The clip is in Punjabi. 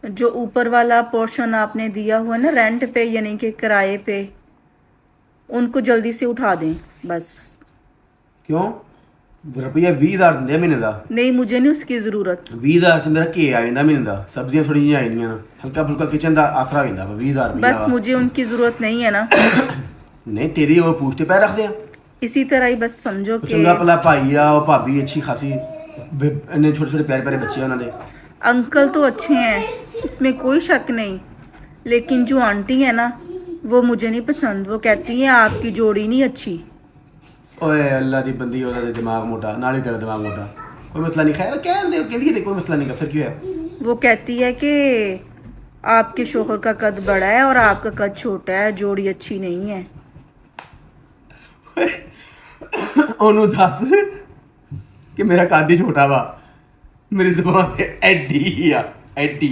जो ऊपर वाला पोर्शन आपने दिया हुआ ना रेंट पे यानी कि किराए पे, उनको जल्दी से उठा दें बस। क्यों? रुपया 20,000 ਦਿੰਦੇ ਮਹੀਨੇ ਦਾ। नहीं, मुझे नहीं उसकी ज़रूरत। 20,000 ਚ ਮੇਰਾ ਘੇ ਆ ਜਾਂਦਾ ਮਹੀਨੇ ਦਾ, ਸਬਜ਼ੀਆਂ ਥੋੜੀ ਜਿਹੀਆਂ ਆ ਜਾਂਦੀਆਂ, ਹਲਕਾ ਫੁਲਕਾ ਕਿਚਨ ਦਾ ਆਸਰਾ ਹੋ ਜਾਂਦਾ। 20,000 ਰੁਪਇਆ बस मुझे उनकी ज़रूरत नहीं है ना। ਨਹੀਂ ਤੇਰੀ ਉਹ ਪੂਛ ਤੇ ਪੈਰ ਰੱਖਦੇ ਆ। इसी तरह ही बस समझो कि ਚੰਗਾ ਭਲਾ ਭਾਈ ਆ, ਉਹ ਭਾਬੀ ਅੱਛੀ ਖਾਸੀ, ਇੰਨੇ ਛੋਟੇ ਛੋਟੇ ਪਿਆਰੇ ਪਿਆਰੇ ਬੱਚੇ ਆ ਉਹਨਾਂ ਦੇ। अंकल तो अच्छे हैं, इसमें कोई शक नहीं, लेकिन जो आंटी है ना वो मुझे नहीं पसंद। वो कहती है आपकी जोड़ी नहीं अच्छी। ਓਏ ਅੱਲਾ ਦੀ ਬੰਦੀ, ਉਹਦਾ ਤੇ ਦਿਮਾਗ ਮੋਟਾ, ਨਾਲ ਹੀ ਤੇਰਾ ਦਿਮਾਗ ਮੋਟਾ। ਕੋਈ ਮਸਲਾ ਨਹੀਂ, ਖੈਰ ਕਹਿੰਦੇ ਕਹਿੰਦੀ ਕੋਈ ਮਸਲਾ ਨਹੀਂ, ਫਿਰ ਕੀ ਹੋਇਆ? वो कहती है कि आपके शोहर का कद बड़ा है और आपका कद छोटा है, जोड़ी अच्छी नहीं है। ਉਹਨੂੰ ਦੱਸ ਕਿ ਮੇਰਾ ਕੱਦ ਹੀ ਛੋਟਾ ਵਾ, ਮੇਰੀ ਜ਼ਬਾਨ ਐਡੀ ਆ, ਐਡੀ।